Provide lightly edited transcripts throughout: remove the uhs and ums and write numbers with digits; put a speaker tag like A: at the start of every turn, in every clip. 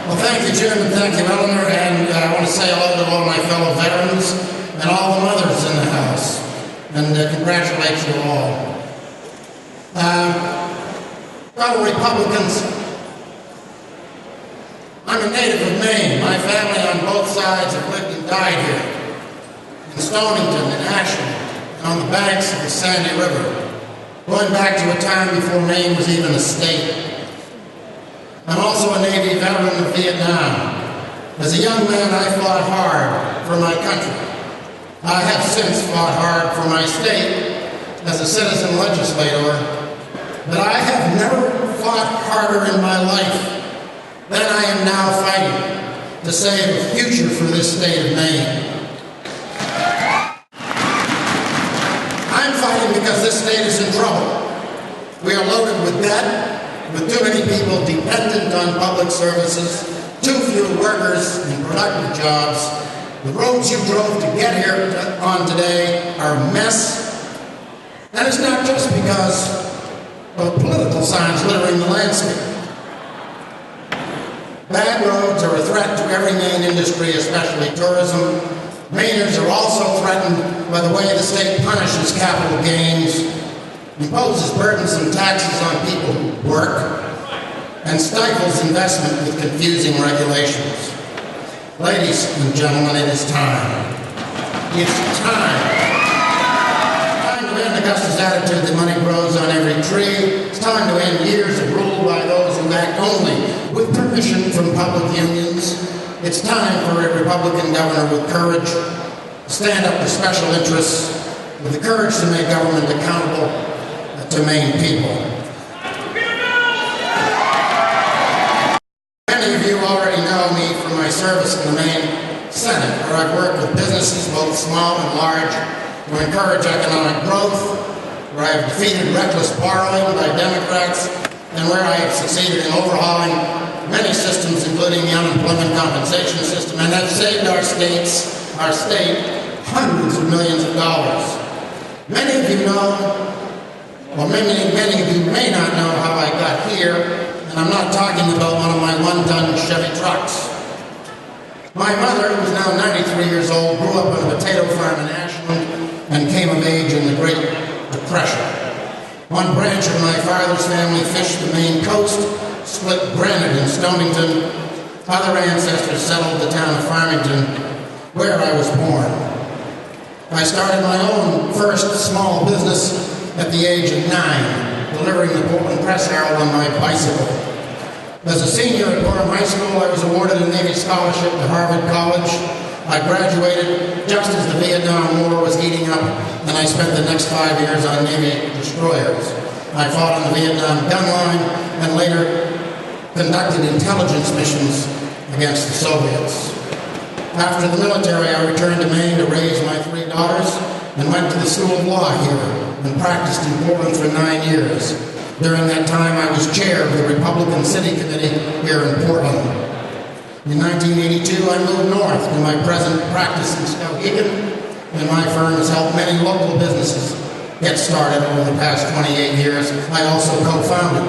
A: Well, thank you, Jim, and thank you, Eleanor, and I want to say hello to all my fellow veterans and all the mothers in the House, and congratulate you all. Fellow Republicans, I'm a native of Maine. My family on both sides have lived and died here, in Stonington, in Ashland, and on the banks of the Sandy River, going back to a time before Maine was even a state. I'm also a Navy veteran of Vietnam. As a young man, I fought hard for my country. I have since fought hard for my state as a citizen legislator, but I have never fought harder in my life than I am now fighting to save a future for this state of Maine. I'm fighting because this state is in trouble. We are loaded with debt, with too many people dependent on public services, too few workers in productive jobs. The roads you drove to get here on today are a mess. And it's not just because of political signs littering the landscape. Bad roads are a threat to every Maine industry, especially tourism. Mainers are also threatened by the way the state punishes capital gains, imposes burdensome taxes on people who work, and stifles investment with confusing regulations. Ladies and gentlemen, it is time. It's time. It's time to end Augusta's attitude that money grows on every tree. It's time to end years of rule by those who act only with permission from public unions. It's time for a Republican governor with courage to stand up to special interests, with the courage to make government accountable to Maine people. Many of you already know me from my service in the Maine Senate, where I've worked with businesses, both small and large, to encourage economic growth, where I have defeated reckless borrowing by Democrats, and where I have succeeded in overhauling many systems, including the unemployment compensation system, and have saved our state hundreds of millions of dollars. Many of you know, well, many of you may not know how I got here, and I'm not talking about one of my one-ton Chevy trucks. My mother, who is now 93 years old, grew up on a potato farm in Ashland and came of age in the Great Depression. One branch of my father's family fished the Maine coast, split granite in Stonington. Other ancestors settled the town of Farmington, where I was born. I started my own first small business at the age of 9, delivering the Portland Press Herald on my bicycle. As a senior at Gorham High School, I was awarded a Navy scholarship to Harvard College. I graduated just as the Vietnam War was heating up, and I spent the next 5 years on Navy destroyers. I fought on the Vietnam gun line and later conducted intelligence missions against the Soviets. After the military, I returned to Maine to raise my 3 daughters and went to the School of Law here and practiced in Portland for 9 years. During that time, I was chair of the Republican City Committee here in Portland. In 1982, I moved north to my present practice in Skowhegan, and my firm has helped many local businesses get started over the past 28 years. I also co-founded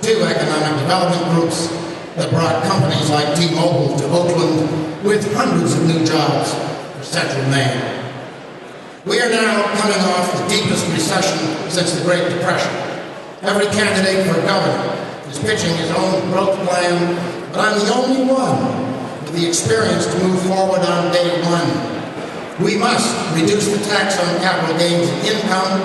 A: 2 economic development groups that brought companies like T-Mobile to Oakland with hundreds of new jobs for central Maine. We are now coming off the deepest recession since the Great Depression. Every candidate for governor is pitching his own growth plan, but I'm the only one with the experience to move forward on day one. We must reduce the tax on capital gains and income.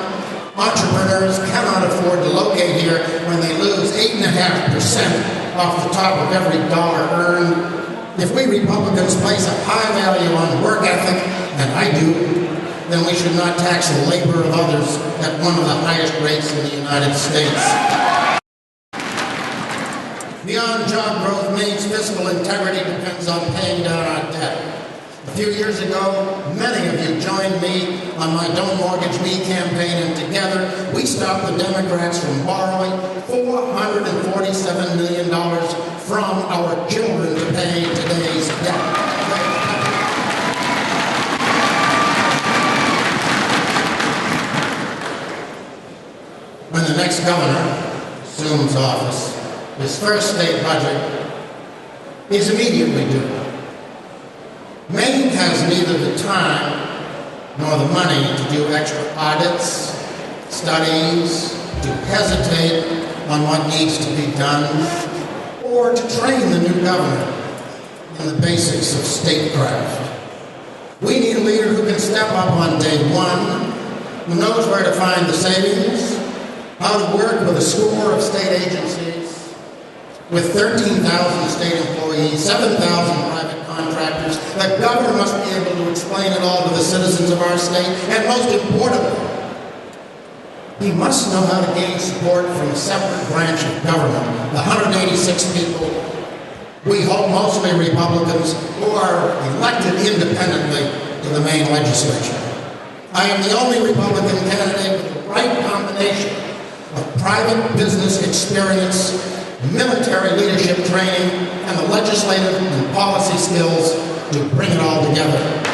A: Entrepreneurs cannot afford to locate here when they lose 8.5% off the top of every dollar earned. If we Republicans place a high value on work ethic, and I do, then we should not tax the labor of others at one of the highest rates in the United States. Beyond job growth, Maine's fiscal integrity depends on paying down our debt. A few years ago, many of you joined me on my Don't Mortgage Me campaign, and together we stopped the Democrats from borrowing $447 million from our children to pay today's debt. When the next governor assumes office, his first state budget is immediately due. Maine has neither the time nor the money to do extra audits, studies, to hesitate on what needs to be done, or to train the new governor in the basics of statecraft. We need a leader who can step up on day one, who knows where to find the savings, how to work with a score of state agencies, with 13,000 state employees, 7,000 private contractors. The governor must be able to explain it all to the citizens of our state, and most importantly, he must know how to gain support from a separate branch of government, the 186 people, we hope mostly Republicans, who are elected independently to the Maine legislature. I am the only Republican candidate with the right combination of private business experience, military leadership training, and the legislative and policy skills to bring it all together.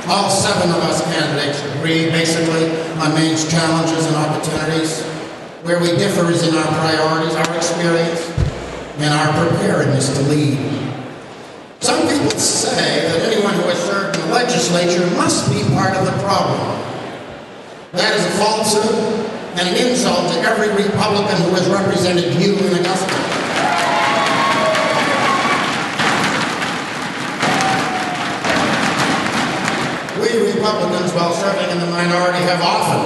A: All 7 of us candidates agree, basically, on Maine's challenges and opportunities. Where we differ is in our priorities, our experience, and our preparedness to lead. Some people say that anyone who has served in the legislature must be part of the problem. That is a falsehood and an insult to every Republican who has represented you in Augusta. We Republicans, while serving in the minority, have often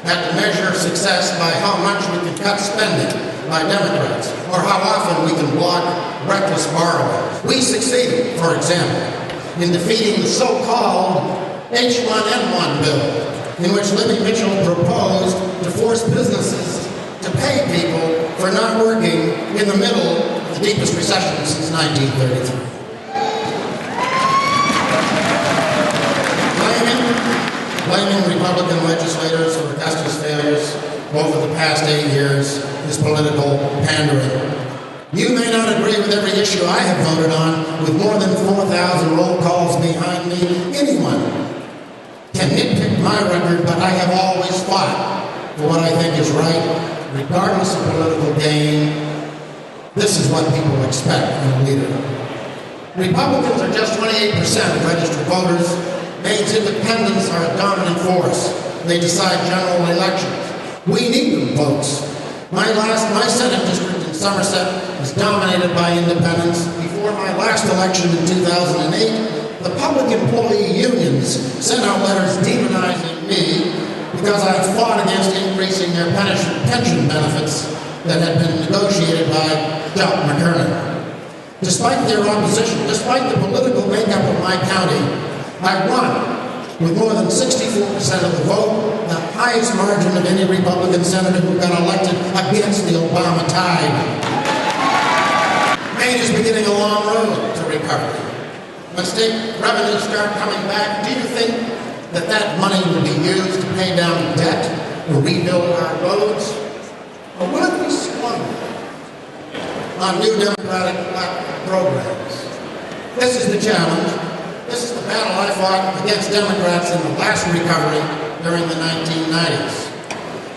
A: had to measure success by how much we can cut spending by Democrats, or how often we can block reckless borrowing. We succeeded, for example, in defeating the so-called H1N1 bill, in which Libby Mitchell proposed to force businesses to pay people for not working in the middle of the deepest recession since 1933. Blaming Republican legislators for Augusta's failures over the past 8 years is political pandering. You may not agree with every issue I have voted on, with more than 4,000 roll calls behind me. Anyone can nitpick my record, but I have always fought for what I think is right, regardless of political gain. This is what people expect from a leader. Republicans are just 28% of registered voters. Maine's independents are a dominant force. They decide general elections. We need them, folks. My Senate district in Somerset is dominated by independents. Before my last election in 2008, the public employee unions sent out letters demonizing me because I had fought against increasing their pension benefits that had been negotiated by Doc McKernan. Despite their opposition, despite the political makeup of my county, I won with more than 64% of the vote, the highest margin of any Republican senator who got elected against the Obama tide. Maine is beginning a long road to recovery. When state revenues start coming back, do you think that that money will be used to pay down debt or rebuild our roads? Or will it be squandered on new Democratic programs? This is the challenge. This is the battle I fought against Democrats in the last recovery during the 1990s.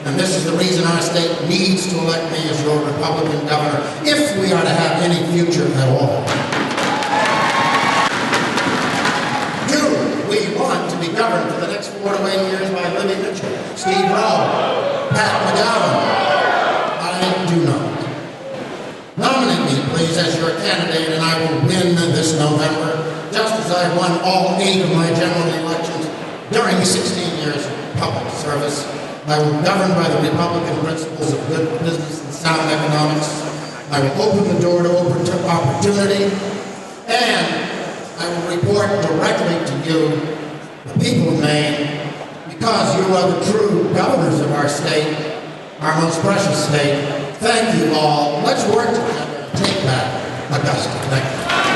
A: And this is the reason our state needs to elect me as your Republican governor, if we are to have any future at all. Do we want to be governed for the next 4 to 8 years by Libby Mitchell, Steve Rowe, Pat McGowan? I do not. Nominate me, please, as your candidate, and I will win this November, just as I won all 8 of my general elections during 16 years of public service. I will govern by the Republican principles of good business and sound economics. I will open the door to opportunity, and I will report directly to you, the people of Maine, because you are the true governors of our state, our most precious state. Thank you all. Let's work together to take back Augusta. Thank you.